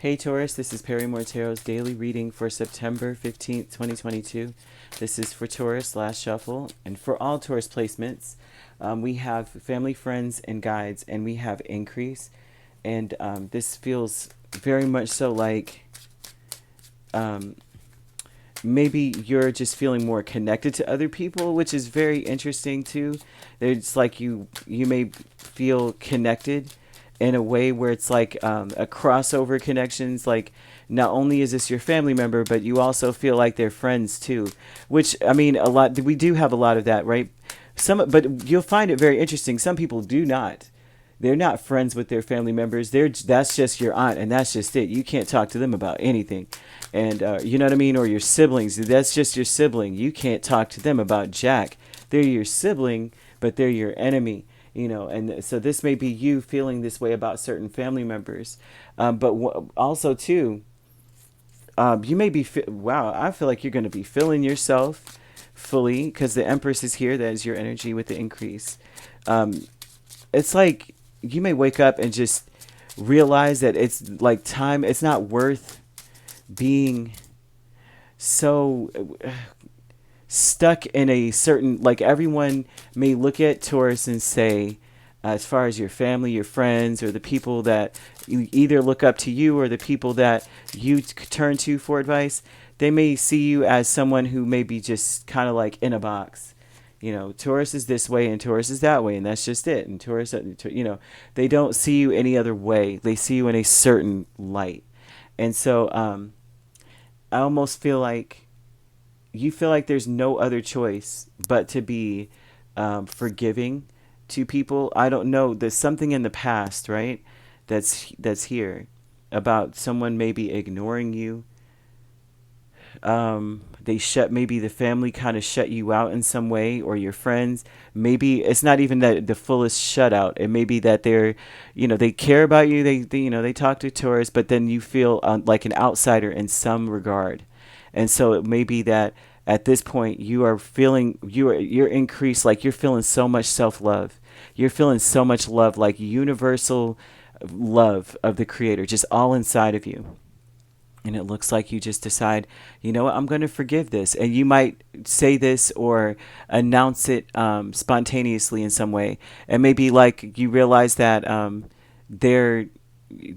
Hey Taurus, this is Perrymore Tarot's daily reading for September 15th, 2022. This is for Taurus last shuffle, and for all Taurus placements, we have family, friends, and guides, and we have increase. And this feels very much so like um, maybe you're just feeling more connected to other people, which is very interesting too. It's like you may feel connected in a way where it's like a crossover connections. Like not only is this your family member, but you also feel like they're friends too. Which I mean, a lot we do have a lot of that, right? But you'll find it very interesting. Some people do not. They're not friends with their family members. That's just your aunt, and that's just it. You can't talk to them about anything, and you know what I mean. Or your siblings. That's just your sibling. You can't talk to them about jack. They're your sibling, but they're your enemy. You know, and so this may be you feeling this way about certain family members, but also too, you may be. Wow, I feel like you're going to be feeling yourself fully because the Empress is here. That is your energy with the increase. Um, it's like you may wake up and just realize that it's like time. It's not worth being so stuck in a certain, like everyone may look at Taurus and say, as far as your family, your friends, or the people that you either look up to you or the people that you turn to for advice, they may see you as someone who may be just kind of like in a box. You know, Taurus is this way and Taurus is that way, and that's just it. And Taurus, you know, they don't see you any other way. They see you in a certain light. And so I almost feel like you feel like there's no other choice but to be forgiving to people. I don't know. There's something in the past, right? That's here about someone maybe ignoring you. They shut maybe the family kind of shut you out in some way, or your friends. Maybe it's not even that the fullest shutout. It may be that they're, you know, they care about you. They you know they talk to tourists, but then you feel like an outsider in some regard, and so it may be that at this point you are feeling you're increased, like you're feeling so much self love. You're feeling so much love, like universal love of the Creator, just all inside of you. And it looks like you just decide, you know what, I'm going to forgive this. And you might say this or announce it spontaneously in some way. And maybe like you realize that they're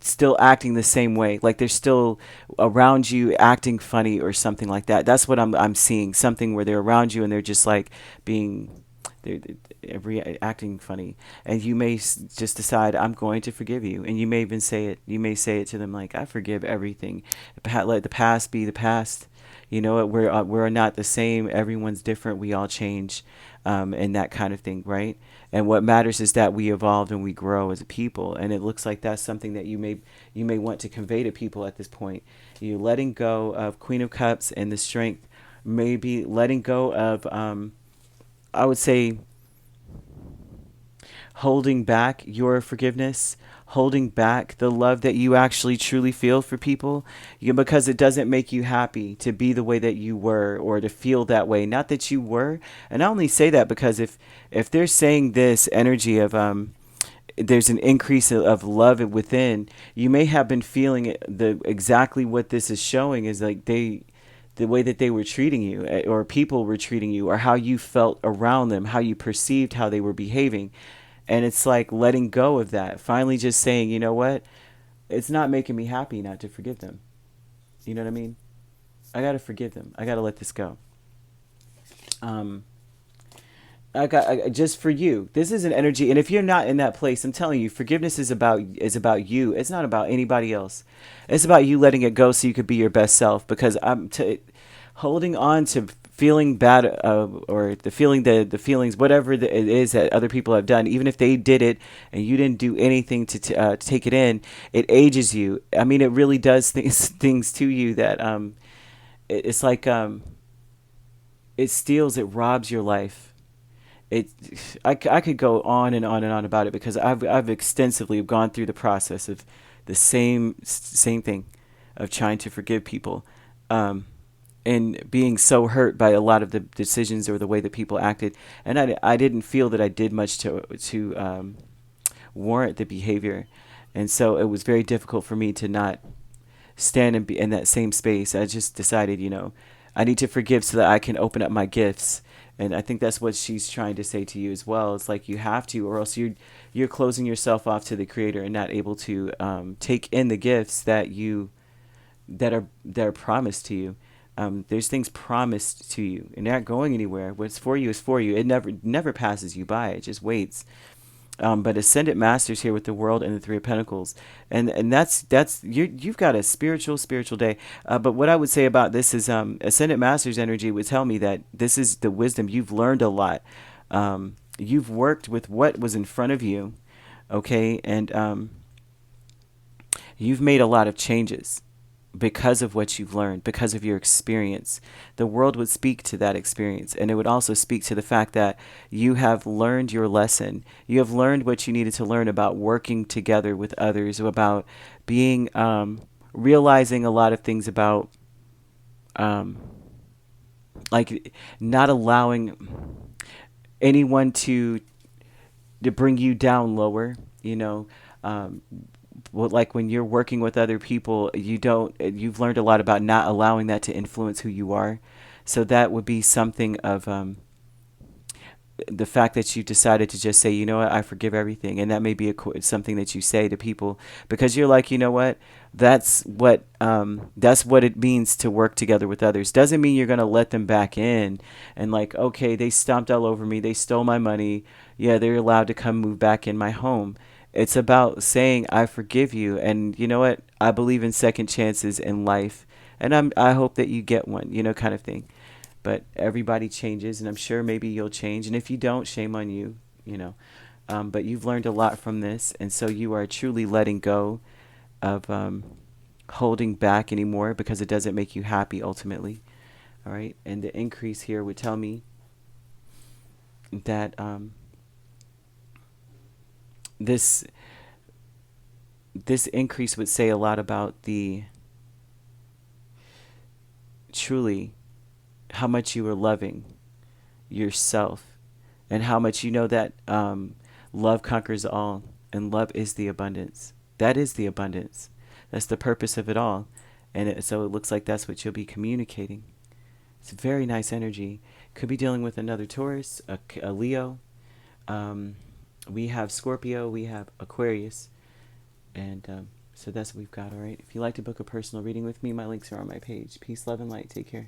still acting the same way, like they're still around you acting funny or something like that. That's what I'm seeing, something where they're around you and they're just like being they're acting funny, and you may just decide, I'm going to forgive you. And you may even say it, you may say it to them like, I forgive everything. Let the past be the past. You know what, we're not the same, everyone's different, we all change, and that kind of thing, right? And what matters is that we evolve and we grow as a people. And it looks like that's something that you may want to convey to people at this point. You're letting go of Queen of Cups and the strength, maybe letting go of I would say holding back your forgiveness, holding back the love that you actually truly feel for people, because it doesn't make you happy to be the way that you were or to feel that way. Not that you were. And I only say that because if they're saying this energy of there's an increase of love within, you may have been feeling it, the exactly what this is showing is like the way that they were treating you, or people were treating you, or how you felt around them, how you perceived how they were behaving. And it's like letting go of that, finally just saying, you know what, it's not making me happy not to forgive them. You know what I mean? I gotta forgive them. I gotta let this go. um just for you, this is an energy. And if you're not in that place, I'm telling you, forgiveness is about you. It's not about anybody else. It's about you letting it go so you could be your best self. Because holding on to feeling bad, or the feelings, whatever it is that other people have done, even if they did it and you didn't do anything to take it in, it ages you. I mean, it really does things to you that it's like it steals, it robs your life. it I could go on and on and on about it, because I've extensively gone through the process of the same thing, of trying to forgive people, and being so hurt by a lot of the decisions or the way that people acted, and I didn't feel that I did much to warrant the behavior, and so it was very difficult for me to not stand and be in that same space. I just decided, I need to forgive so that I can open up my gifts. And I think that's what she's trying to say to you as well. It's like you have to, or else you're closing yourself off to the Creator and not able to take in the gifts that are promised to you. There's things promised to you, and they're not going anywhere. What's for you is for you. It never passes you by. It just waits. But Ascendant Masters here with the World and the Three of Pentacles, and you've got a spiritual day. But what I would say about this is Ascendant Masters energy would tell me that this is the wisdom. You've learned a lot. You've worked with what was in front of you, okay, and you've made a lot of changes because of what you've learned, because of your experience. The world would speak to that experience, and it would also speak to the fact that you have learned your lesson. You have learned what you needed to learn about working together with others, about being, realizing a lot of things about, like not allowing anyone to bring you down lower, well, like when you're working with other people, you've learned a lot about not allowing that to influence who you are. So that would be something of the fact that you decided to just say, you know what, I forgive everything. And that may be something that you say to people because you're like, you know what, that's what it means to work together with others. Doesn't mean you're going to let them back in and like, okay, they stomped all over me. They stole my money. Yeah, they're allowed to come move back in my home. It's about saying, I forgive you. And you know what? I believe in second chances in life. And I hope that you get one, kind of thing. But everybody changes, and I'm sure maybe you'll change. And if you don't, shame on you, But you've learned a lot from this. And so you are truly letting go of holding back anymore because it doesn't make you happy ultimately. All right. And the increase here would tell me that this increase would say a lot about the truly how much you are loving yourself and how much you know that love conquers all, and love is the abundance. That is the abundance. That's the purpose of it all. And so it looks like that's what you'll be communicating. It's very nice energy. Could be dealing with another Taurus, a Leo. We have Scorpio, we have Aquarius, and so that's what we've got, all right? If you'd like to book a personal reading with me, my links are on my page. Peace, love, and light. Take care.